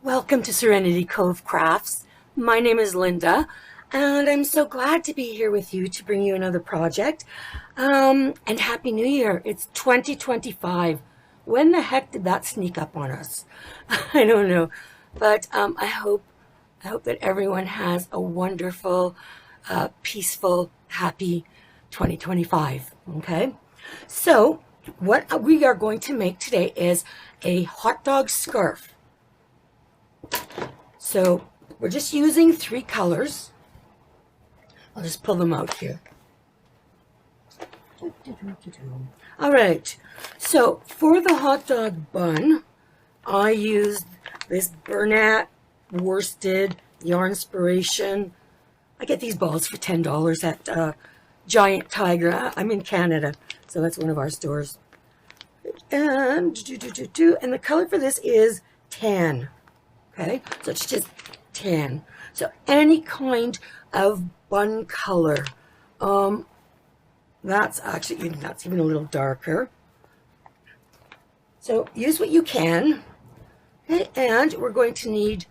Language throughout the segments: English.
Welcome to Serenity Cove Crafts. My name is Linda, and I'm so glad to be here with you to bring you another project. And Happy New Year. It's 2025. When the heck did that sneak up on us? I don't know. But I hope that everyone has a wonderful, peaceful, happy 2025. Okay? So, what we are going to make today is a hot dog scarf. So we're just using 3 colors. I'll just pull them out here. All right. So for the hot dog bun, I used this Bernat worsted yarnspiration. I get these balls for $10 at Giant Tiger. I'm in Canada, so that's one of our stores. And the color for this is tan. Okay, so it's just tan. So any kind of bun color. That's even a little darker. So use what you can. Okay, and we're going to need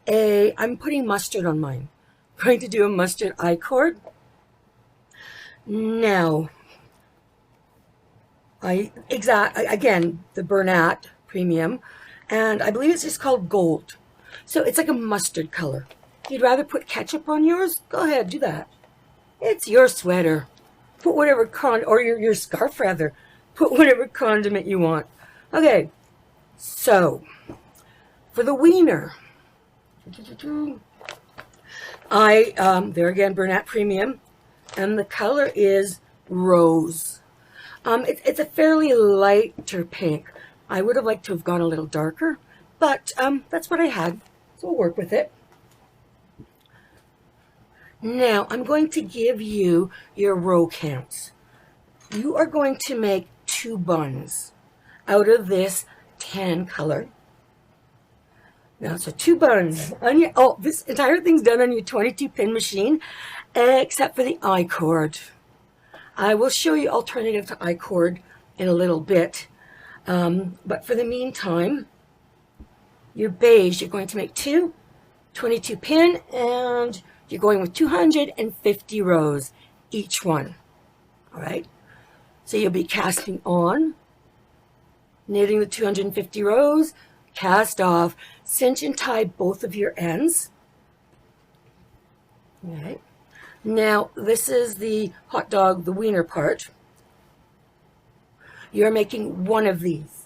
I'm putting mustard on mine. I'm going to do a mustard I-cord. Now, again, the Bernat Premium, and I believe it's just called Gold. So it's like a mustard color. If you'd rather put ketchup on yours, go ahead, do that. It's your sweater. Put whatever or your scarf rather. Put whatever condiment you want. Okay, so for the wiener, there again, Bernat Premium, and the color is rose. It's a fairly lighter pink. I would have liked to have gone a little darker, but that's what I had. So we'll work with it. Now, I'm going to give you your row counts. You are going to make 2 buns out of this tan color. Now, so 2 buns on your, this entire thing's done on your 22 pin machine, except for the I-cord. I will show you alternative to I-cord in a little bit. But for the meantime, your beige, you're going to make 2 22 pin, and you're going with 250 rows each one. All right, so you'll be casting on, knitting the 250 rows, cast off, cinch and tie both of your ends. All right, now this is the hot dog, the wiener part. You're making 1 of these.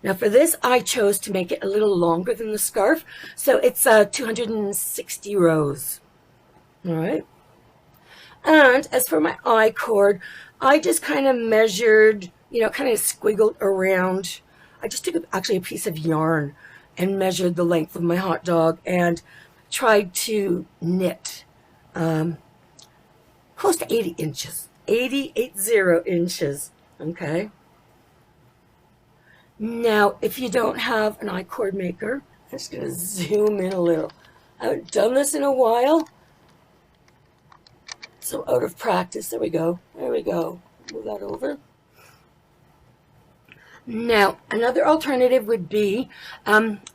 Now for this, I chose to make it a little longer than the scarf, so it's 260 rows. All right. And as for my I-cord, I just kind of measured, kind of squiggled around. I just took actually a piece of yarn and measured the length of my hot dog and tried to knit close to 80 inches, 80 inches. Okay. Now, if you don't have an I-cord maker, I'm just going to zoom in a little. I haven't done this in a while, so out of practice. There we go. There we go. Move that over. Now, another alternative would be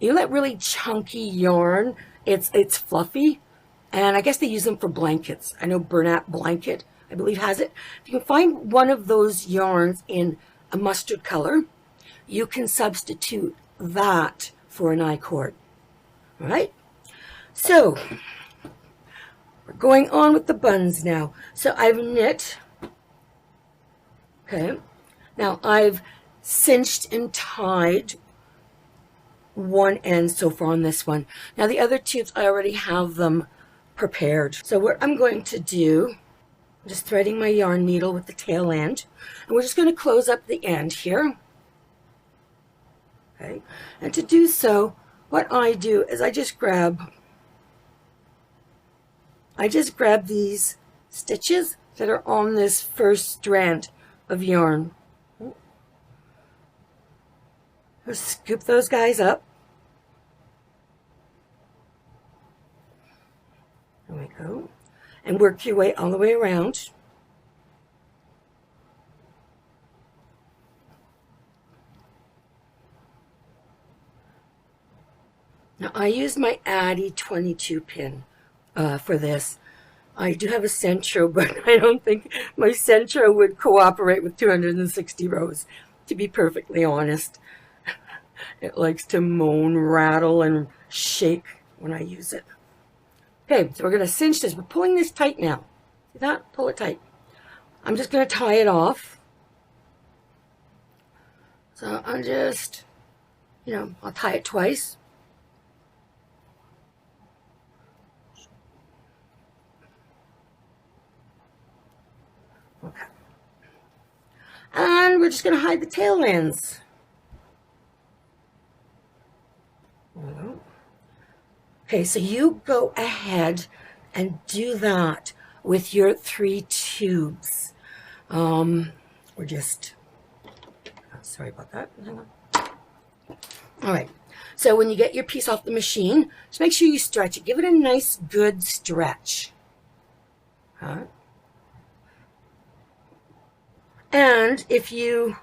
you let really chunky yarn. It's fluffy, and I guess they use them for blankets. I know Bernat Blanket, I believe, has it. If you can find one of those yarns in a mustard color, you can substitute that for an I-cord. All right, so we're going on with the buns now. So I've knit, okay, now I've cinched and tied one end so far on this one. Now the other 2, I already have them prepared. So what I'm going to do, I'm just threading my yarn needle with the tail end, and we're just going to close up the end here. Okay, and to do so, what I do is I just grab these stitches that are on this first strand of yarn. Just scoop those guys up. There we go. And work your way all the way around. Now I use my Addi 22 pin for this. I do have a Sentro, but I don't think my Sentro would cooperate with 260 rows, to be perfectly honest. It likes to moan, rattle, and shake when I use it. Okay, so we're going to cinch this. We're pulling this tight now. See that? Pull it tight. I'm just going to tie it off. So I'm just, I'll tie it twice. Okay. And we're just going to hide the tail ends. Okay, so you go ahead and do that with your 3 tubes. We're just, sorry about that. Hang on. All right, so when you get your piece off the machine, just make sure you stretch it. Give it a nice, good stretch. And if your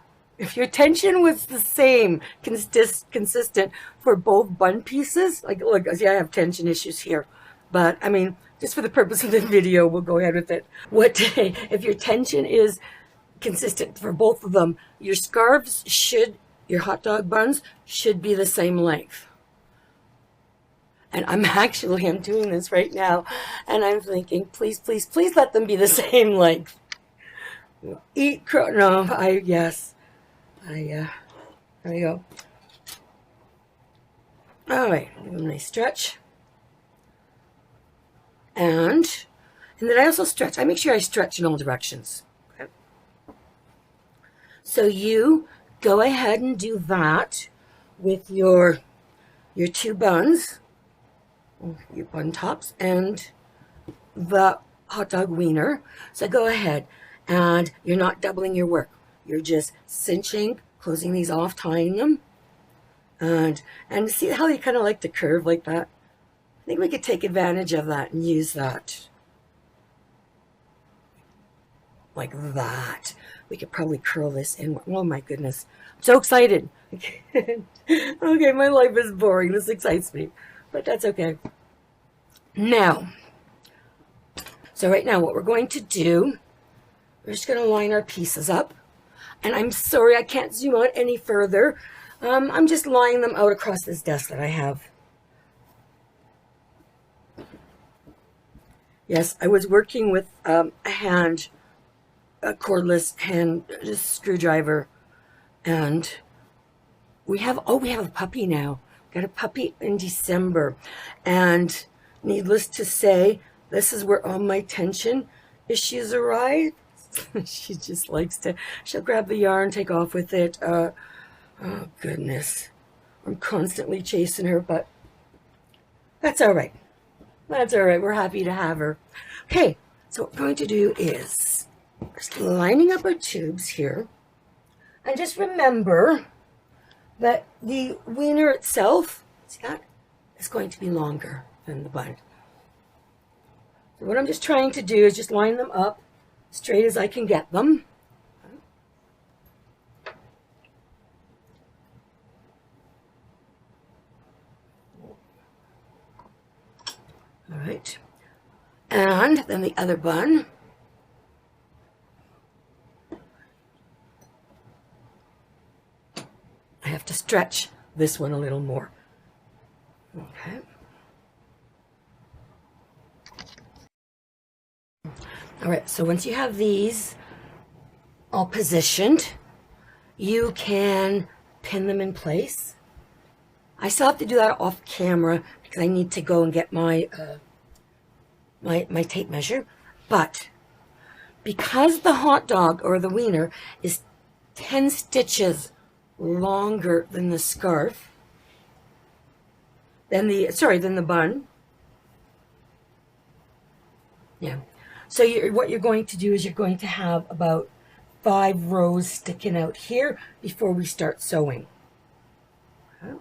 tension was the same, consistent for both bun pieces, like, look, see, I have tension issues here, but I mean, just for the purpose of the video, we'll go ahead with it. If your tension is consistent for both of them, your scarves your hot dog buns should be the same length. And I'm doing this right now, and I'm thinking, please, please, please let them be the same length. There we go. All right, give them a nice stretch. And then I also stretch. I make sure I stretch in all directions. Okay. So you go ahead and do that with your 2 buns, your bun tops, and the hot dog wiener. So go ahead, and you're not doubling your work. You're just cinching, closing these off, tying them, and see how they kind of like to curve like that? I think we could take advantage of that and use that. Like that. We could probably curl this in. Oh my goodness. I'm so excited. Okay, my life is boring. This excites me, but that's okay. Now, so right now what we're going to do, we're just going to line our pieces up. And I'm sorry I can't zoom out any further. I'm just lining them out across this desk that I have. Yes, I was working with a cordless hand screwdriver, and we have a puppy now. Got a puppy in December, and needless to say, this is where all my tension issues arise. She just likes to, she'll grab the yarn, take off with it. Oh goodness, I'm constantly chasing her, but that's all right. That's all right. We're happy to have her. Okay, so what we're going to do is just lining up our tubes here. And just remember that the wiener itself, see that, is going to be longer than the bun. So what I'm just trying to do is just line them up straight as I can get them. All right, and then the other bun. I have to stretch this one a little more. Okay. All right, so once you have these all positioned, you can pin them in place. I still have to do that off camera because I need to go and get my my tape measure. But because the hot dog or the wiener is 10 stitches longer than the scarf, than the bun. Yeah. So what you're going to do is you're going to have about 5 rows sticking out here before we start sewing. Okay.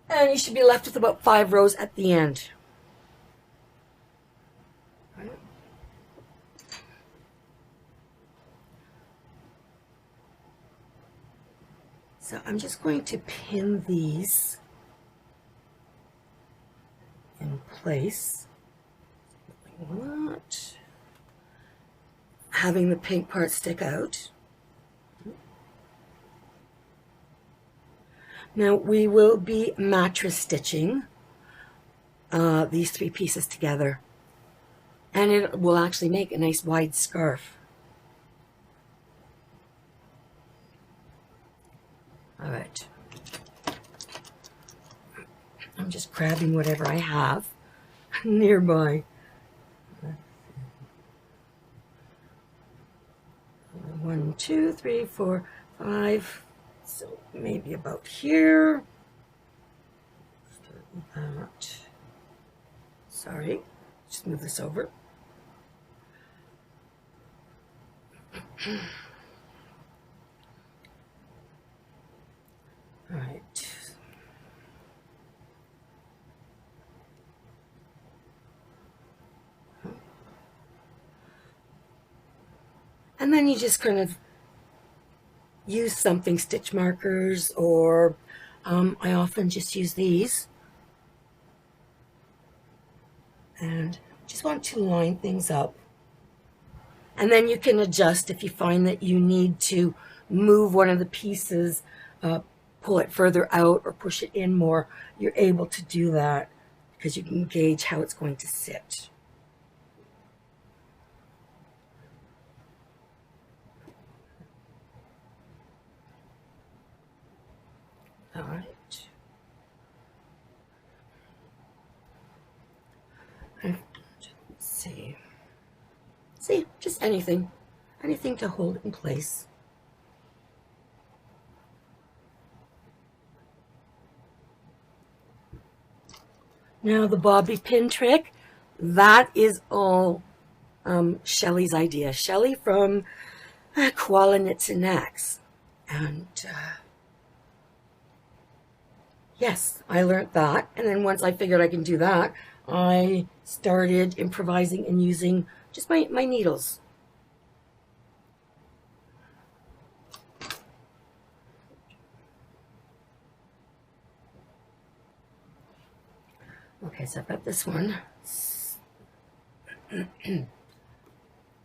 And you should be left with about 5 rows at the end. Okay. So I'm just going to pin these place. Like that. Having the pink part stick out. Now we will be mattress stitching these three pieces together, and it will actually make a nice wide scarf. All right. I'm just grabbing whatever I have nearby. 1, 2, 3, 4, 5. So maybe about here. Start with that. Sorry, just move this over. All right. And then you just kind of use something, stitch markers, or I often just use these. And just want to line things up. And then you can adjust if you find that you need to move one of the pieces, pull it further out or push it in more. You're able to do that because you can gauge how it's going to sit. All right. Let's see. See, just anything to hold in place. Now the bobby pin trick, that is all Shelley's idea. Shelley from Koala Knits and Knacks. And yes, I learned that. And then once I figured I can do that, I started improvising and using just my needles. Okay, so I've got this one. And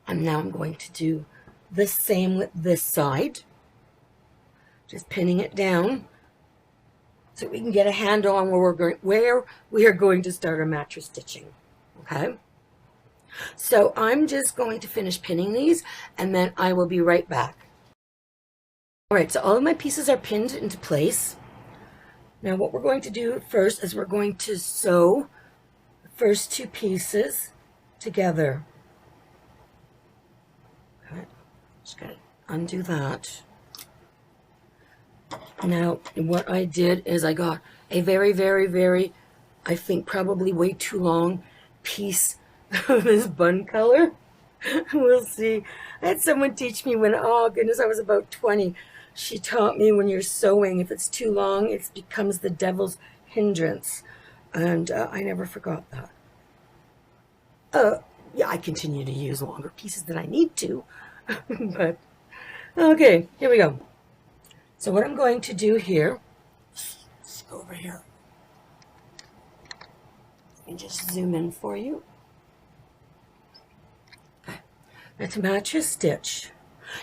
now I'm going to do the same with this side. Just pinning it down so we can get a handle on where we are going to start our mattress stitching. Okay? So I'm just going to finish pinning these, and then I will be right back. All right, so all of my pieces are pinned into place. Now what we're going to do first is we're going to sew the first two pieces together. Okay, just gotta undo that. Now what I did is I got a very, very, very, I think probably way too long piece of this bun color. We'll see. I had someone teach me when, oh goodness, I was about 20. She taught me when you're sewing, if it's too long, it becomes the devil's hindrance. And I never forgot that. Yeah, I continue to use longer pieces than I need to. But, okay, here we go. So what I'm going to do here, let's go over here. Let me just zoom in for you. Okay, that's a mattress stitch.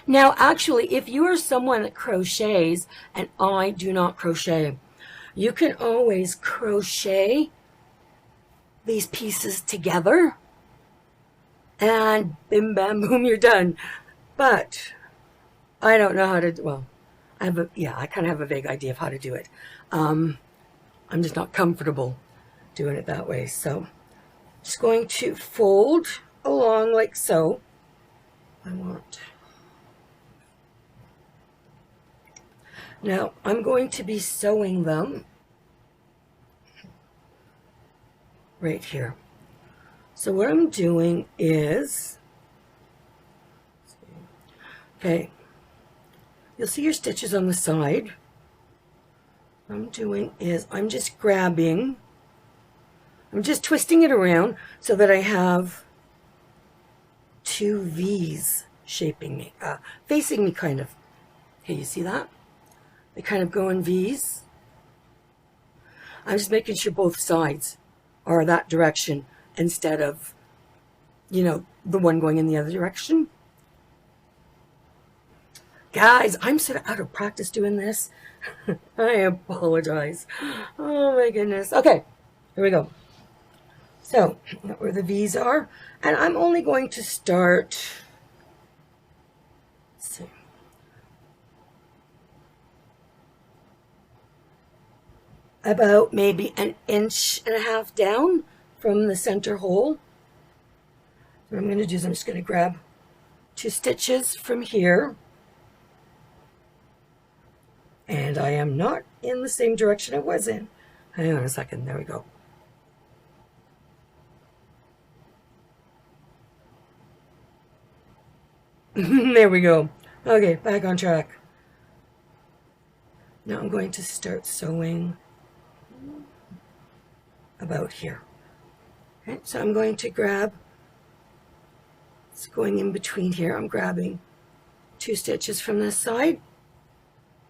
Now, actually, if you are someone that crochets, and I do not crochet, you can always crochet these pieces together, and bim, bam, boom, you're done. But I don't know how to, well, I kind of have a vague idea of how to do it. I'm just not comfortable doing it that way. So I'm just going to fold along like so. Now I'm going to be sewing them right here. So what I'm doing is, okay, you'll see your stitches on the side. What I'm doing is I'm just grabbing, I'm just twisting it around so that I have two V's shaping me, facing me kind of. Okay, you see that? They kind of go in V's. I'm just making sure both sides or that direction instead of, you know, the one going in the other direction. Guys, I'm sort of out of practice doing this. I apologize. Oh my goodness. Okay, here we go. So, where the V's are, and I'm only going to start, let's see, about maybe 1.5 inches down from the center hole. What I'm going to do is I'm just going to grab 2 stitches from here. And I am not in the same direction I was in. Hang on a second, there we go. There we go. Okay, back on track. Now I'm going to start sewing about here. Okay, so I'm going to grab, it's going in between here, I'm grabbing 2 stitches from this side.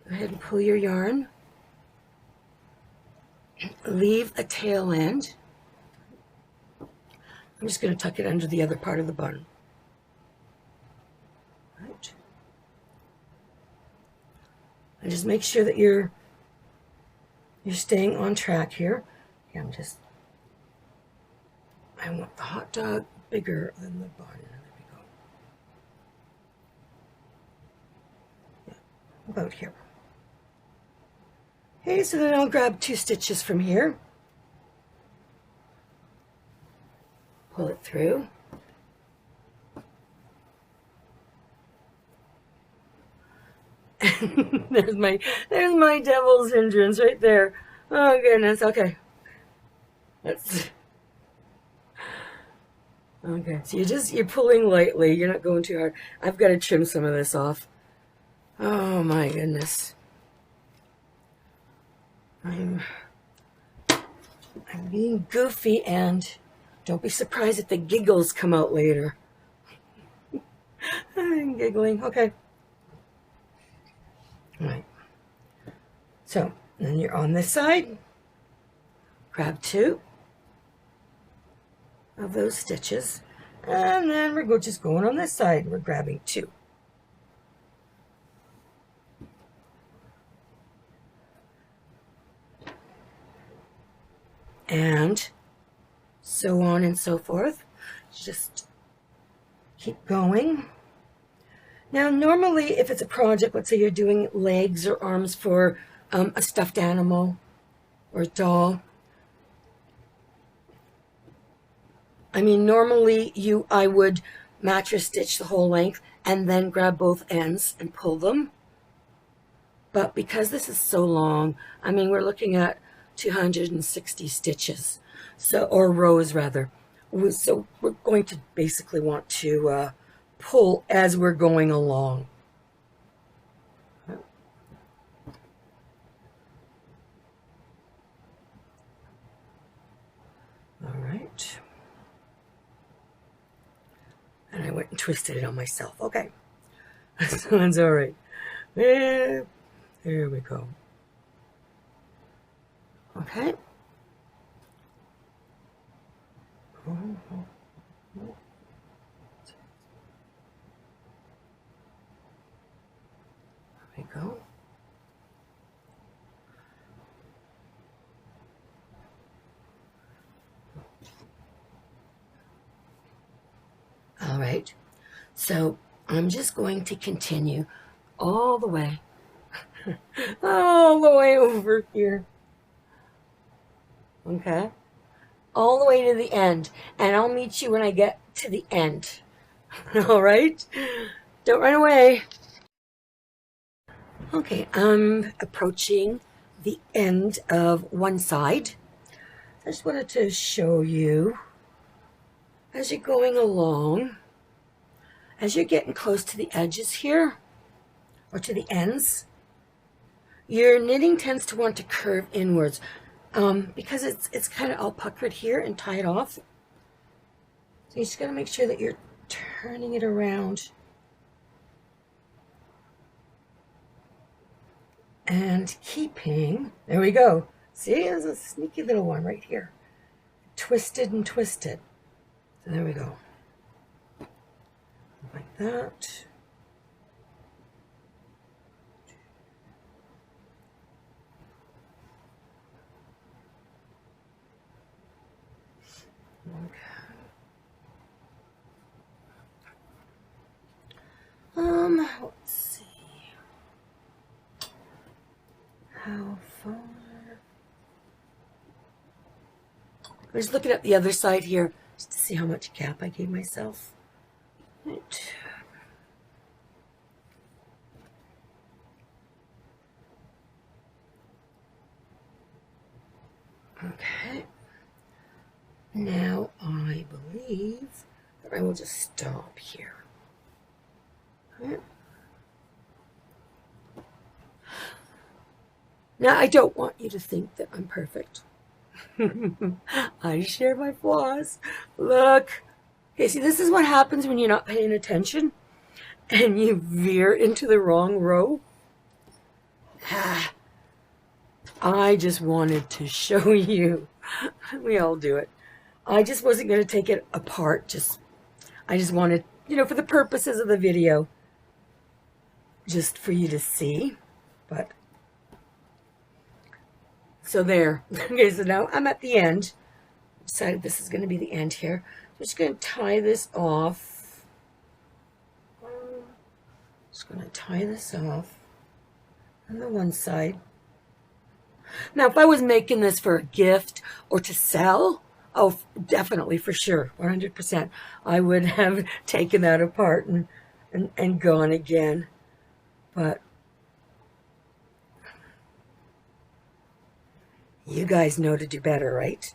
Go ahead and pull your yarn. Leave a tail end. I'm just going to tuck it under the other part of the bun. Right. And just make sure that you're staying on track here. Yeah, I want the hot dog bigger than the bun. There we go. Yeah, about here. Okay, so then I'll grab 2 stitches from here. Pull it through. there's my devil's hindrance right there. Oh goodness. Okay. Okay. So you're pulling lightly. You're not going too hard. I've got to trim some of this off. Oh my goodness. I'm being goofy, and don't be surprised if the giggles come out later. I'm giggling. Okay. All right. So then you're on this side. Grab 2 of those stitches, and then we're just going on this side. We're grabbing 2. And so on and so forth. Just keep going. Now, normally, if it's a project, let's say you're doing legs or arms for a stuffed animal or a doll, I mean, normally I would mattress stitch the whole length and then grab both ends and pull them. But because this is so long, I mean, we're looking at 260 stitches, so, or rows rather. So we're going to basically want to pull as we're going along. All right. And I went and twisted it on myself. Okay. So that's all right. There we go. Okay. There we go. All right. So I'm just going to continue all the way, all the way over here. Okay. All the way to the end. And I'll meet you when I get to the end. All right? Don't run away. Okay, I'm approaching the end of one side. I just wanted to show you, as you're going along, as you're getting close to the edges here, or to the ends, your knitting tends to want to curve inwards because it's kind of all puckered here and tied off. So you just got to make sure that you're turning it around and keeping, there we go. See, there's a sneaky little one right here. twisted and twisted. So there we go. Like that. Okay. Let's see. How far? I'm just looking at the other side here just to see how much gap I gave myself. Right. Okay. Now I believe that I will just stop here. Okay. Now I don't want you to think that I'm perfect. I share my flaws. Look. Okay, see, this is what happens when you're not paying attention and you veer into the wrong row. I just wanted to show you. We all do it. I just wasn't going to take it apart. I just wanted, for the purposes of the video, just for you to see. But, so there. Okay, so now I'm at the end. Decided this is going to be the end here. I'm just going to tie this off. Just going to tie this off on the one side. Now, if I was making this for a gift or to sell, oh, definitely, for sure, 100%, I would have taken that apart and gone again. But you guys know to do better, right?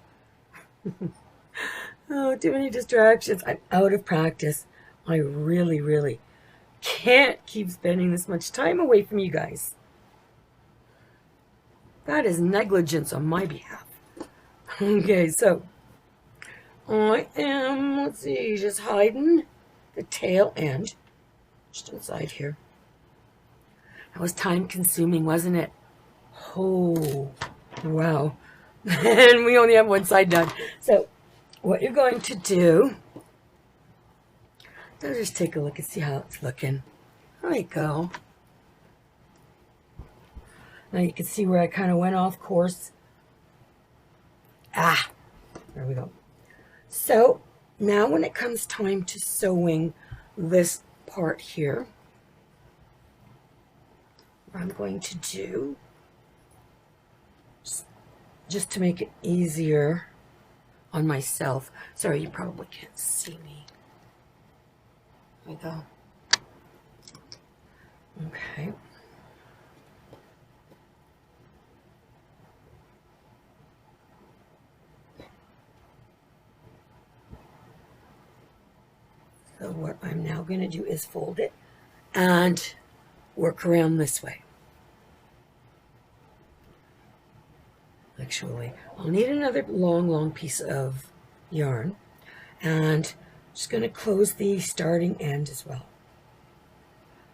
Oh, too many distractions. I'm out of practice. I really, really can't keep spending this much time away from you guys. That is negligence on my behalf. Okay, so I am, let's see, just hiding the tail end just inside here. That was time consuming, wasn't it? Oh, wow. And we only have one side done. So what you're going to do, let's just take a look and see how it's looking. There we go. Now you can see where I kind of went off course. There we go. So now when it comes time to sewing this part here, what I'm going to do, just to make it easier on myself. Sorry, you probably can't see me. There we go. Okay. So what I'm now going to do is fold it and work around this way. Actually, I'll need another long piece of yarn, and I'm just going to close the starting end as well.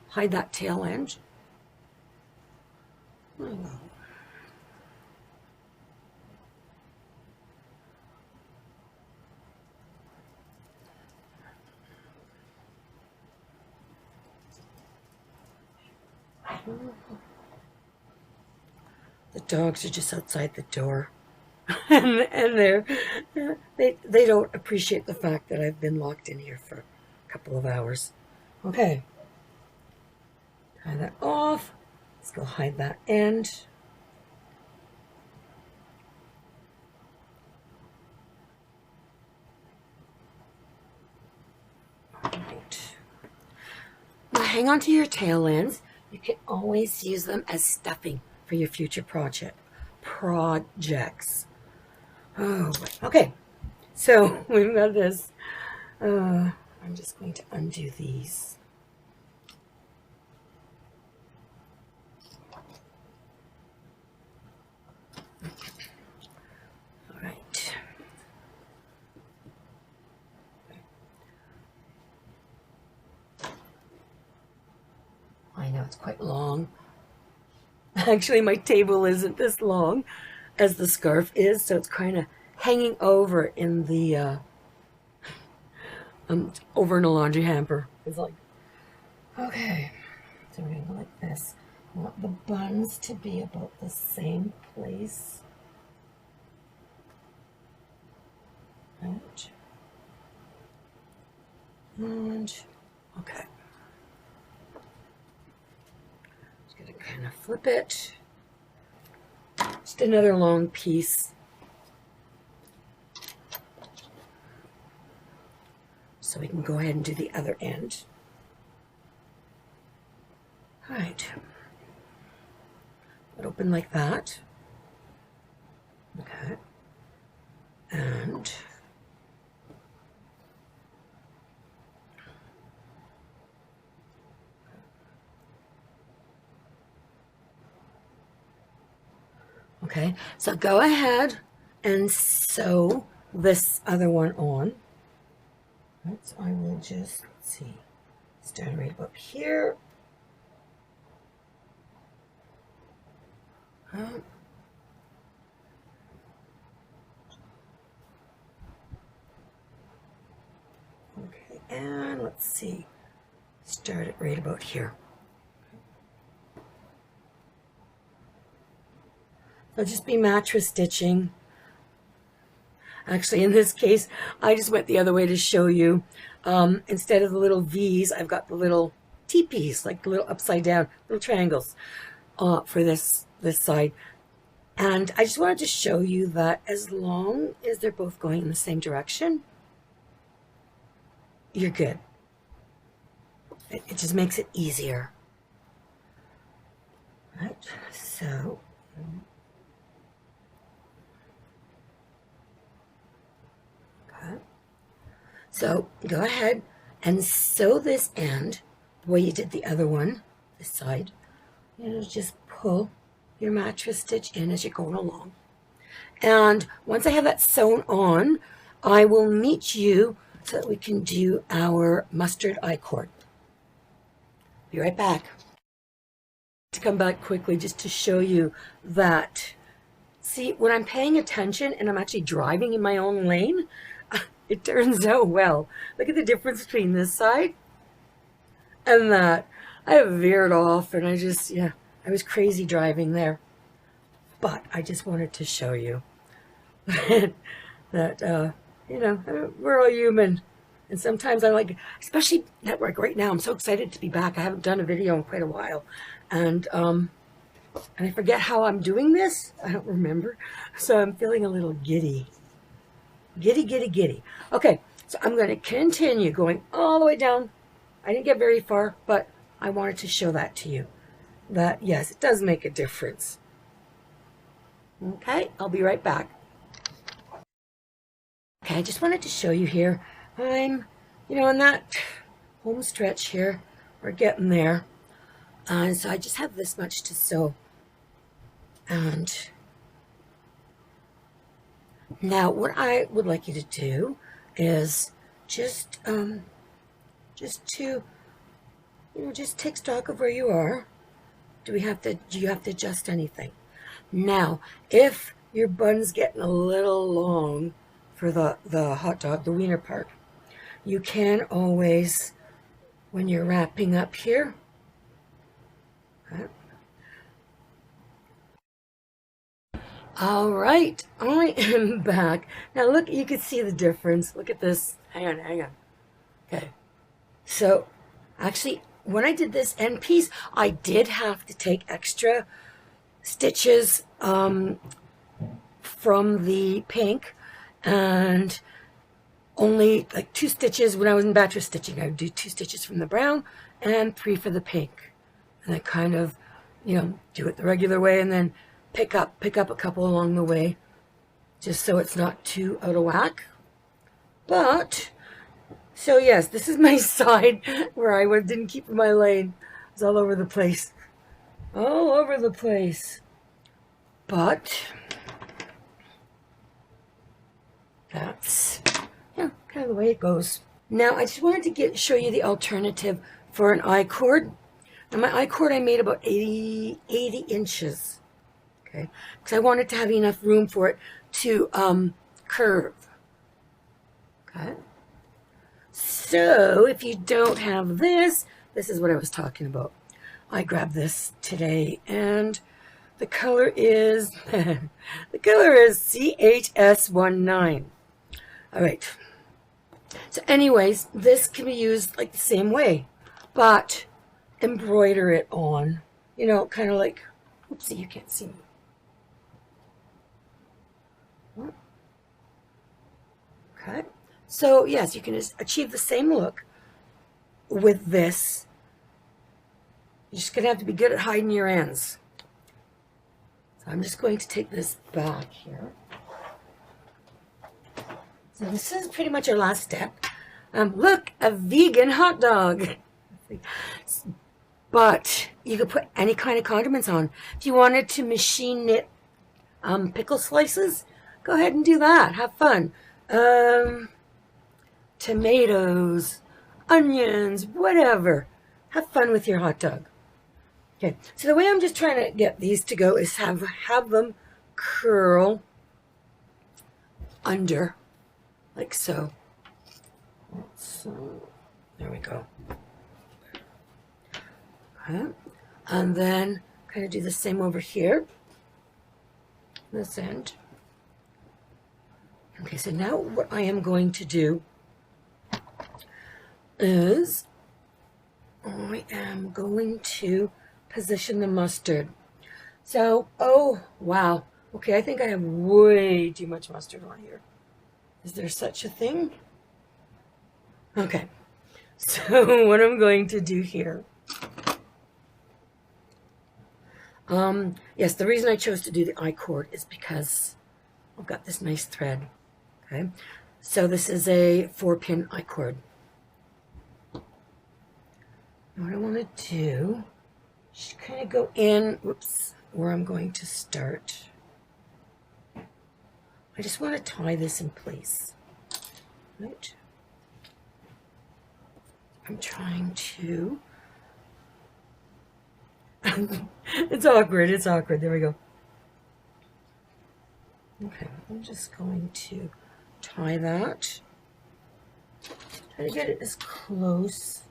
Hide that tail end. There we go. The dogs are just outside the door, and they don't appreciate the fact that I've been locked in here for a couple of hours. Okay, tie that off. Let's go hide that end. All right. Now hang on to your tail ends. You can always use them as stuffing for your future projects. Oh, okay. So we've got this. I'm just going to undo these. All right. I know it's quite long. Actually, my table isn't this long as the scarf is, so it's kind of hanging over in the over in a laundry hamper. It's like, okay, so we're gonna go like this. I want the buns to be about the same place. Right. And okay. Just gonna kind of flip it. Just another long piece. So we can go ahead and do the other end. All right. It open like that. Okay. And okay, so go ahead and sew this other one on. Right, so I will just, let's see, start right up here. Okay, and let's see, start it right about here. So just be mattress stitching. Actually, in this case, I just went the other way to show you. Instead of the little V's, I've got the little teepees, like the little upside down, little triangles for this side. And I just wanted to show you that as long as they're both going in the same direction, you're good. It just makes it easier. Right, so... So go ahead and sew this end the way you did the other one, this side. You just pull your mattress stitch in as you're going along. And once I have that sewn on, I will meet you so that we can do our mustard I-cord. Be right back. To come back quickly just to show you that, see, when I'm paying attention and I'm actually driving in my own lane, it turns out well. Look at the difference between this side and that. I have veered off and I just, yeah, I was crazy driving there. But I just wanted to show you that, you know, we're all human. And sometimes I like, especially network right now, I'm so excited to be back. I haven't done a video in quite a while. And I forget how I'm doing this. I don't remember. So I'm feeling a little giddy. Giddy. Okay, so I'm going to continue going all the way down. I didn't get very far, but I wanted to show that to you. That, yes, it does make a difference. Okay, I'll be right back. Okay, I just wanted to show you here. I'm, you know, in that home stretch here. We're getting there. And so I just have this much to sew. And now, what I would like you to do is just to, you know, just take stock of where you are. Do you have to adjust anything? Now, if your bun's getting a little long for the hot dog, the wiener part, you can always, when you're wrapping up here, all right, I am back. Now look, you can see the difference. Look at this. Hang on. Okay. So actually, when I did this end piece, I did have to take extra stitches from the pink and only like 2 stitches when I was in mattress stitching. I would do 2 stitches from the brown and 3 for the pink. And I kind of, you know, do it the regular way and then pick up a couple along the way, just so it's not too out of whack. But, so yes, this is my side where I didn't keep my lane. It's all over the place. All over the place. But, that's, yeah, kind of the way it goes. Now, I just wanted to show you the alternative for an I-cord. Now, my I-cord I made about 80 inches. Okay, because I wanted to have enough room for it to curve. Okay. So if you don't have this, this is what I was talking about. I grabbed this today, and the color is the color is CHS19. All right. So anyways, this can be used like the same way, but embroider it on, you know, kind of like, oopsie, you can't see me. Okay. So yes, you can achieve the same look with this. You're just gonna have to be good at hiding your ends. So I'm just going to take this back here. So this is pretty much our last step. Look, a vegan hot dog. But you could put any kind of condiments on. If you wanted to machine knit pickle slices, go ahead and do that. Have fun. Tomatoes, onions, whatever. Have fun with your hot dog. Okay, so the way I'm just trying to get these to go is have them curl under, like so. So there we go. Okay. And then kind of do the same over here, this end. Okay, so now what I am going to do is I am going to position the mustard. So, oh, wow. Okay, I think I have way too much mustard on here. Is there such a thing? Okay, so what I'm going to do here. Yes, the reason I chose to do the I-cord is because I've got this nice thread. Okay, so this is a 4-pin I-cord. What I want to do is kind of go in, whoops, where I'm going to start. I just want to tie this in place, right? I'm trying to, it's awkward, there we go. Okay, I'm just going to tie that. Try to get it as close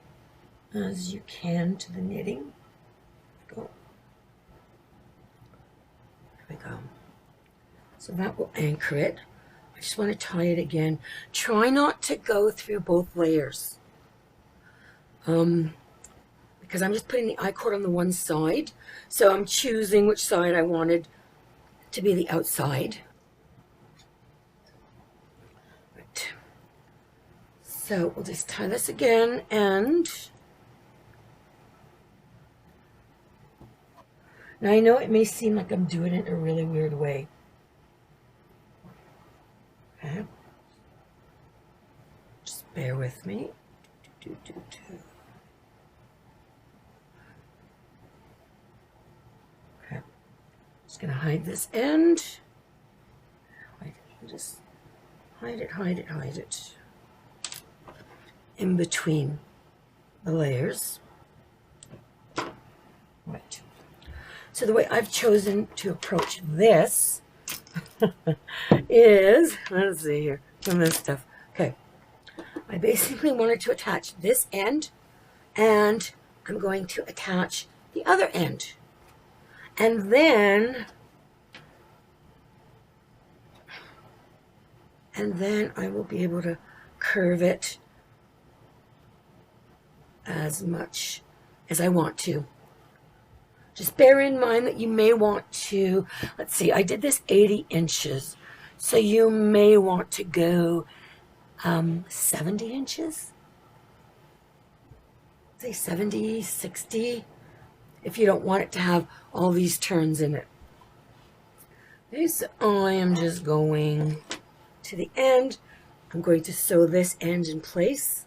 as you can to the knitting. Go. There we go. So that will anchor it. I just want to tie it again. Try not to go through both layers. Because I'm just putting the I-cord on the one side. So I'm choosing which side I wanted to be the outside. Right. So we'll just tie this again, and now I know it may seem like I'm doing it in a really weird way. Okay. Just bear with me. Okay. Just gonna hide this end. Just hide it. In between the layers. Right. So the way I've chosen to approach this is, let's see here, some of this stuff. Okay, I basically wanted to attach this end, and I'm going to attach the other end. And then I will be able to curve it as much as I want to. Just bear in mind that you may want to, let's see, I did this 80 inches. So you may want to go 70 inches. Say 70, 60, if you don't want it to have all these turns in it. Okay, so I am just going to the end. I'm going to sew this end in place.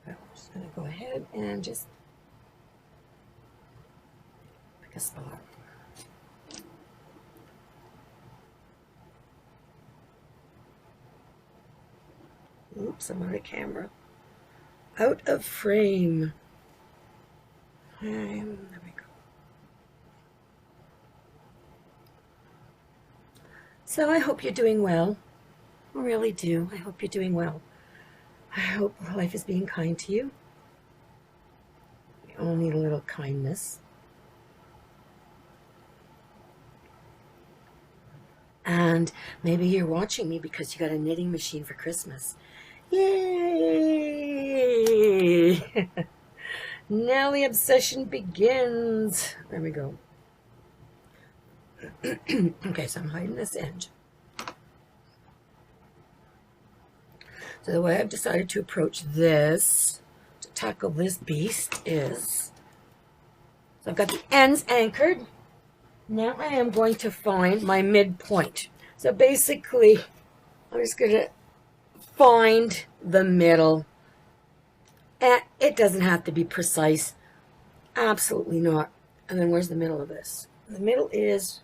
I'm just going to go ahead and just pick a spot. Oops, I'm out of camera. Out of frame. There we go. So I hope you're doing well. I really do. I hope you're doing well. I hope life is being kind to you. We all need a little kindness. And maybe you're watching me because you got a knitting machine for Christmas. Yay! Now the obsession begins. There we go. Okay, so I'm hiding this end. So the way I've decided to approach this, to tackle this beast is, so I've got the ends anchored. Now I am going to find my midpoint. So basically, I'm just going to find the middle. And it doesn't have to be precise. Absolutely not. And then where's the middle of this? The middle is,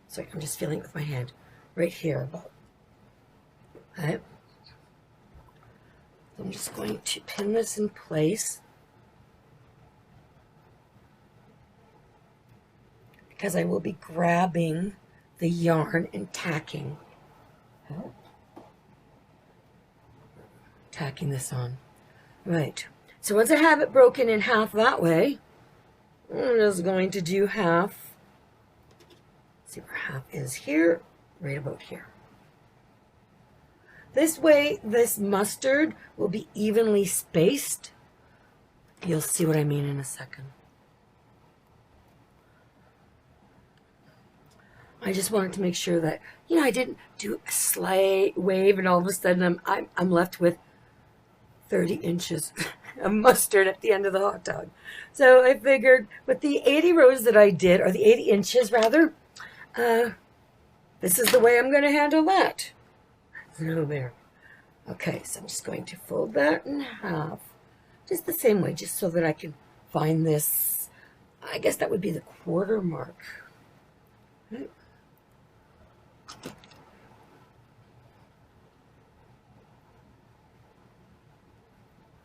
sorry, I'm just feeling it with my hand, right here. Okay. I'm just going to pin this in place because I will be grabbing the yarn and tacking. Tacking this on. Right. So once I have it broken in half that way, I'm just going to do half. See where half is here, right about here. This way, this mustard will be evenly spaced. You'll see what I mean in a second. I just wanted to make sure that, you know, I didn't do a sleigh wave and all of a sudden I'm left with 30 inches of mustard at the end of the hot dog. So I figured with the 80 rows that I did, or the 80 inches rather, this is the way I'm going to handle that. So there. Okay, so I'm just going to fold that in half, just the same way, just so that I can find this. I guess that would be the quarter mark. Right.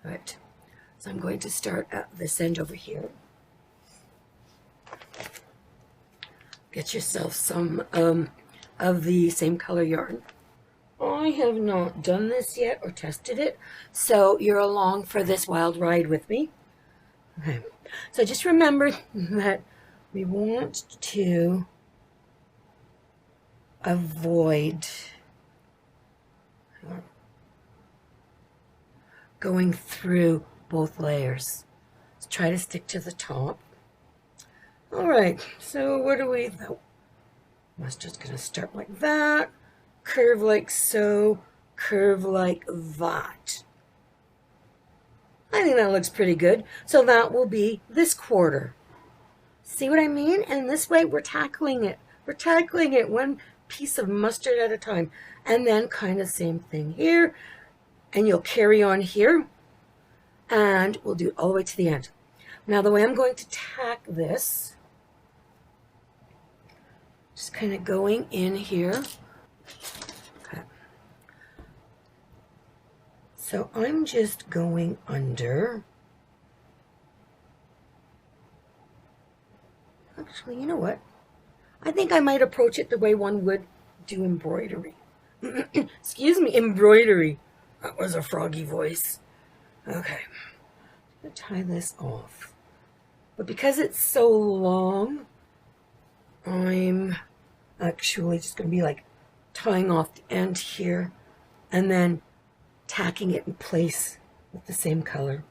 Right. So I'm going to start at this end over here. Get yourself some of the same color yarn. I have not done this yet or tested it, so you're along for this wild ride with me. Okay. So just remember that we want to avoid going through both layers. Let's try to stick to the top. All right, so what do we, mustard's going to start like that. Curve like so, curve like that. I think that looks pretty good. So that will be this quarter. See what I mean? And this way we're tackling it. We're tackling it one piece of mustard at a time. And then kind of same thing here. And you'll carry on here. And we'll do it all the way to the end. Now the way I'm going to tack this, just kind of going in here. Okay. So I'm just going under. Actually, you know what? I think I might approach it the way one would do embroidery. Excuse me, embroidery. That was a froggy voice. Okay. I'm going to tie this off. But because it's so long, I'm actually just going to be like tying off the end here and then tacking it in place with the same color.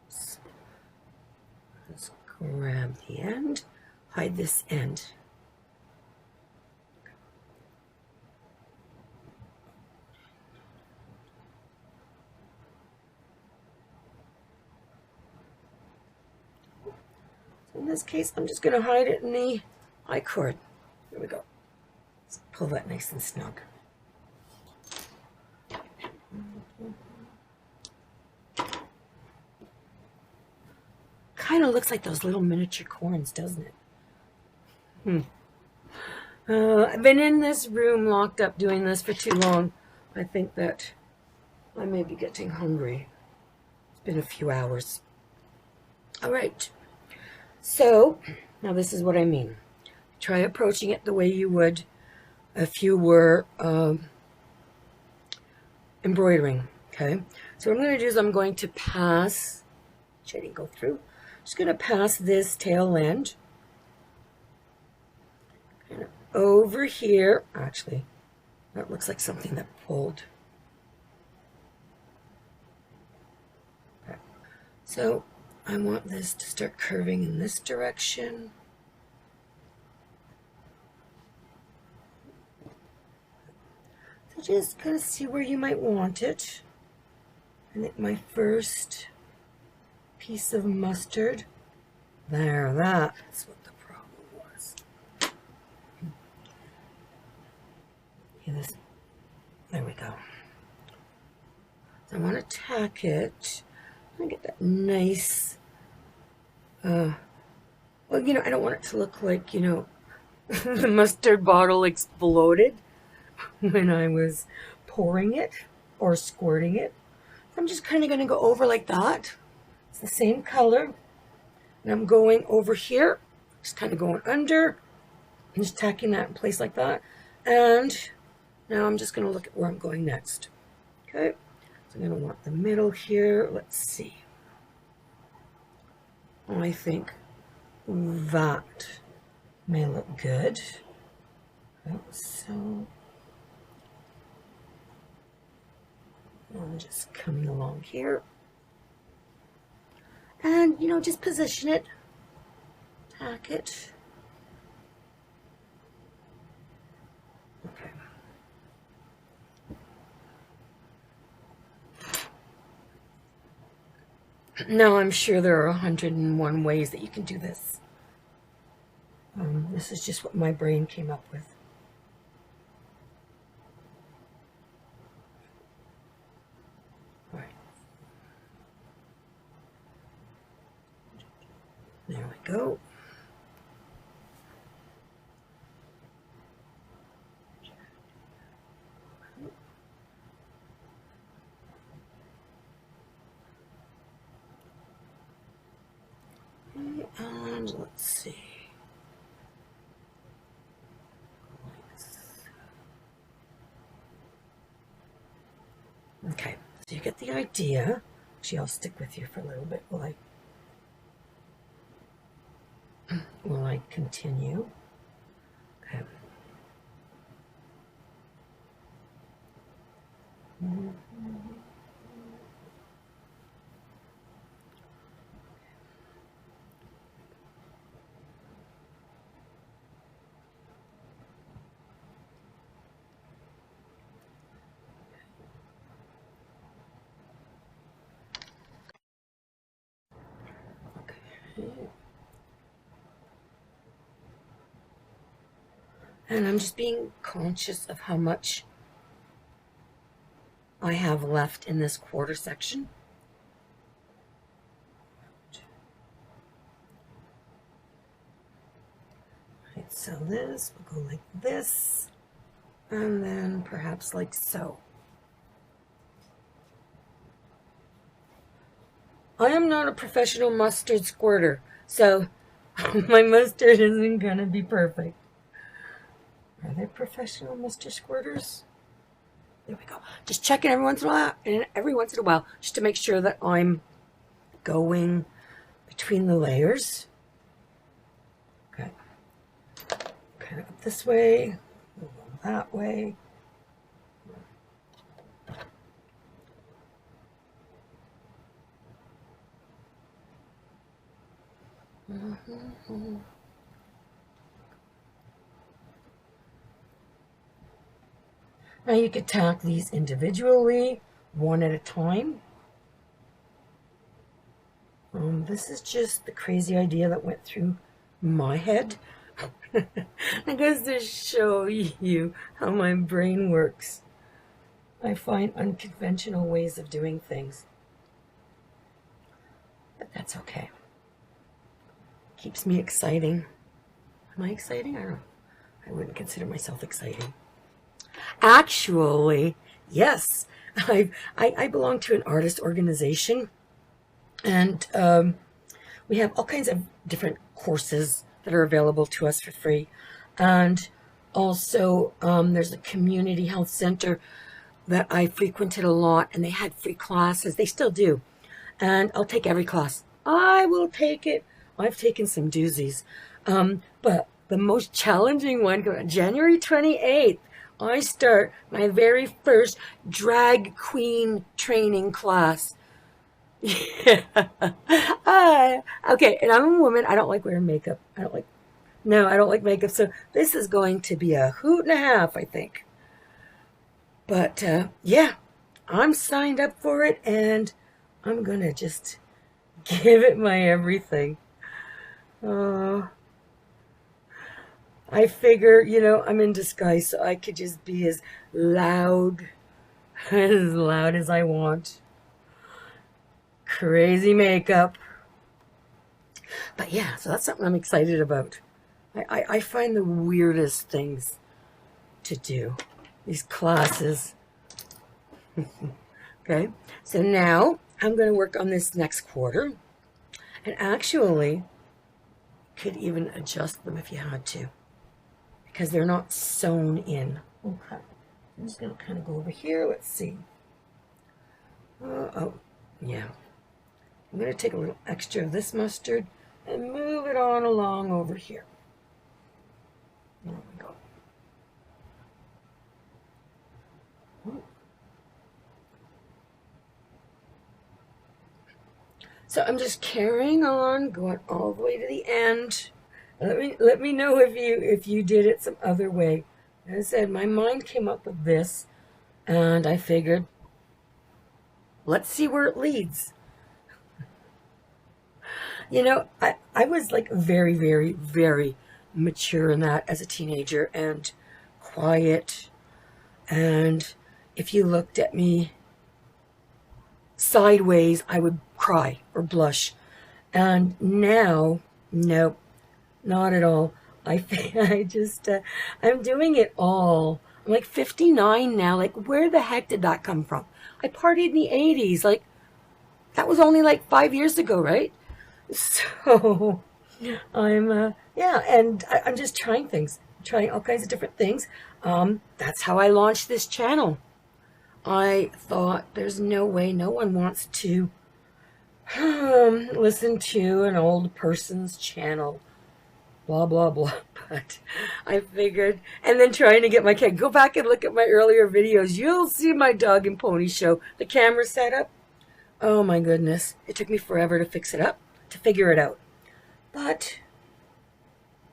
So let's grab the end, hide this end. In this case, I'm just going to hide it in the I-cord. There we go. Let's pull that nice and snug. Kind of looks like those little miniature corns, doesn't it? I've been in this room locked up doing this for too long. I think that I may be getting hungry. It's been a few hours. All right. So now this is what I mean. Try approaching it the way you would if you were embroidering. Okay. So what I'm going to do is I'm going to pass, which I didn't go through. Just going to pass this tail end kind of over here. Actually, that looks like something that pulled. Okay. So I want this to start curving in this direction. So just kind of see where you might want it. I think my first piece of mustard, that's what the problem was. Okay, there we go. So I want to tack it. I get that nice, well, you know, I don't want it to look like, you know, the mustard bottle exploded when I was pouring it or squirting it. I'm just kind of going to go over like that. It's the same color. And I'm going over here, just kind of going under, and just tacking that in place like that. And now I'm just going to look at where I'm going next. Okay, so I'm going to want the middle here. Let's see. I think that may look good. So I'm just coming along here. And, you know, just position it, tack it. Okay. Now, I'm sure there are 101 ways that you can do this. This is just what my brain came up with. All right. There we go. And let's see. Okay, so you get the idea. Actually, I'll stick with you for a little bit while I continue. Okay. And I'm just being conscious of how much I have left in this quarter section. Right, so this will go like this, and then perhaps like so. I am not a professional mustard squirter, so my mustard isn't gonna be perfect. Are there professional mustard squirters? There we go. Just checking every once in a while, just to make sure that I'm going between the layers. Okay. Kind of up this way, that way. Now you could tack these individually, one at a time. This is just the crazy idea that went through my head. I guess to show you how my brain works. I find unconventional ways of doing things. But that's okay. Keeps me exciting. Am I exciting? I don't know. I wouldn't consider myself exciting. Actually, yes. I belong to an artist organization, and we have all kinds of different courses that are available to us for free. And also, there's a community health center that I frequented a lot, and they had free classes. They still do. And I'll take every class. I will take it. I've taken some doozies. But the most challenging one, January 28th, I start my very first drag queen training class. Yeah. Okay, and I'm a woman. I don't like wearing makeup. I don't like makeup. So this is going to be a hoot and a half, I think. But yeah, I'm signed up for it, and I'm going to just give it my everything. I figure, I'm in disguise, so I could just be as loud as I want. Crazy makeup. But yeah, so that's something I'm excited about. I find the weirdest things to do, these classes. Okay, so now I'm going to work on this next quarter, and actually could even adjust them if you had to, because they're not sewn in. Okay, I'm just going to kind of go over here. Let's see. Oh, yeah. I'm going to take a little extra of this mustard and move it on along over here. There we go. So I'm just carrying on, going all the way to the end. Let me know if you did it some other way. As I said, my mind came up with this, and I figured, let's see where it leads. I was like very, very, very mature in that as a teenager, and quiet. And if you looked at me sideways, I would cry or blush. And now, nope, not at all. I'm doing it all. I'm like 59 now. Like, where the heck did that come from? I partied in the 80s. Like, that was only like 5 years ago, right? So I'm I'm just trying things, trying all kinds of different things. That's how I launched this channel. I thought, there's no way, no one wants to listen to an old person's channel, blah blah blah. But I figured, and then trying to get my kid, go back and look at my earlier videos, you'll see my dog and pony show, the camera setup. Oh my goodness, it took me forever to fix it up, to figure it out. But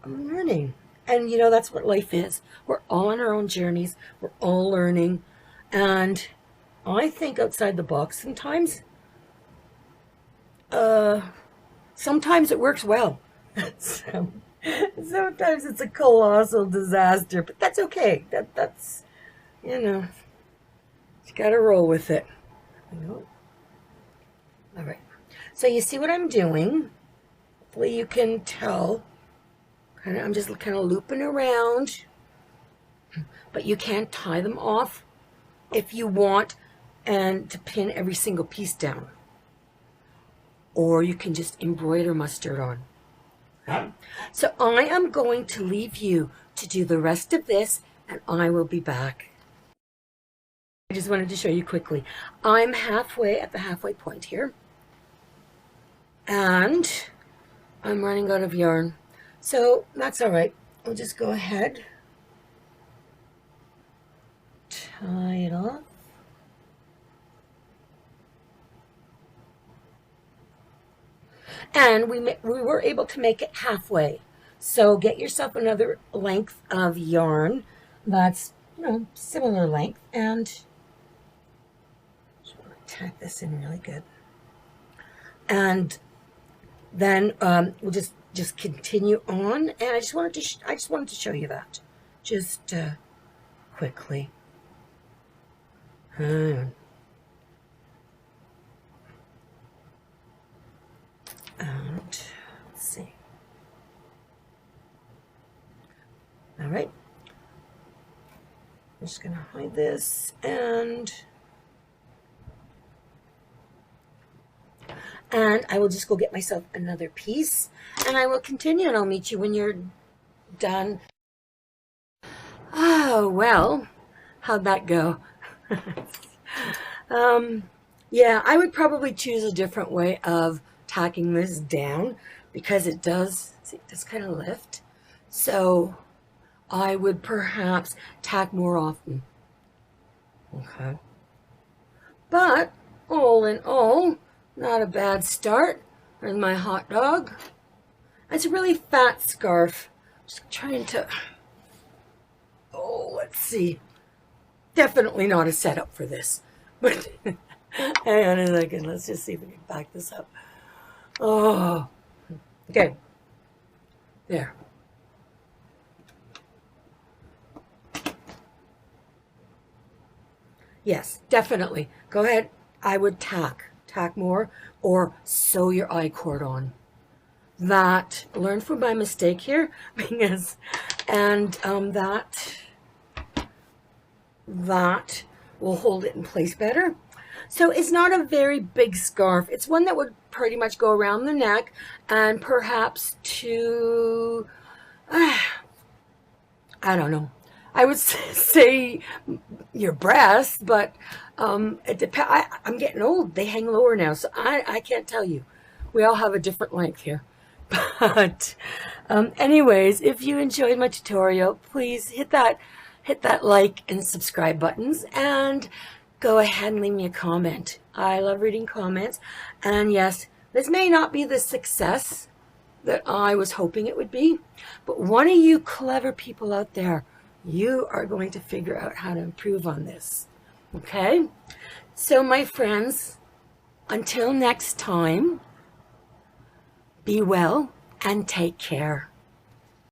I'm learning. And that's what life is. We're all on our own journeys. We're all learning. And I think outside the box sometimes. Sometimes it works well. Sometimes it's a colossal disaster, but that's okay. That's you gotta roll with it. All right. So you see what I'm doing? Hopefully you can tell. I'm just kind of looping around. But you can tie them off if you want, and to pin every single piece down. Or you can just embroider mustard on. Okay? So I am going to leave you to do the rest of this, and I will be back. I just wanted to show you quickly. I'm halfway at the halfway point here. And I'm running out of yarn. So that's all right. I'll just go ahead, tie it off. And we were able to make it halfway. So get yourself another length of yarn that's, similar length, and just want to tack this in really good. And then we'll just continue on, and I just wanted to show you that just quickly. And let's see. All right. I'm just gonna hide this, and And I will just go get myself another piece, and I will continue, and I'll meet you when you're done. Oh, well, how'd that go? Yeah, I would probably choose a different way of tacking this down, because it does, see, it does kind of lift. So I would perhaps tack more often. Okay. But all in all, not a bad start. There's my hot dog. It's a really fat scarf. Just trying to, oh, let's see. Definitely not a setup for this. But hang on a second. Let's just see if we can back this up. Oh, okay. There. Yes, definitely. Go ahead. I would tack more, or sew your I-cord on. That, learn from my mistake here, because, and that will hold it in place better. So it's not a very big scarf. It's one that would pretty much go around the neck, and perhaps to, I don't know. I would say your breasts, but it depends. I'm getting old. They hang lower now, so I can't tell you. We all have a different length here. But anyways, if you enjoyed my tutorial, please hit that like and subscribe buttons, and go ahead and leave me a comment. I love reading comments. And yes, this may not be the success that I was hoping it would be, but one of you clever people out there, you are going to figure out how to improve on this. Okay? So my friends, until next time, be well and take care.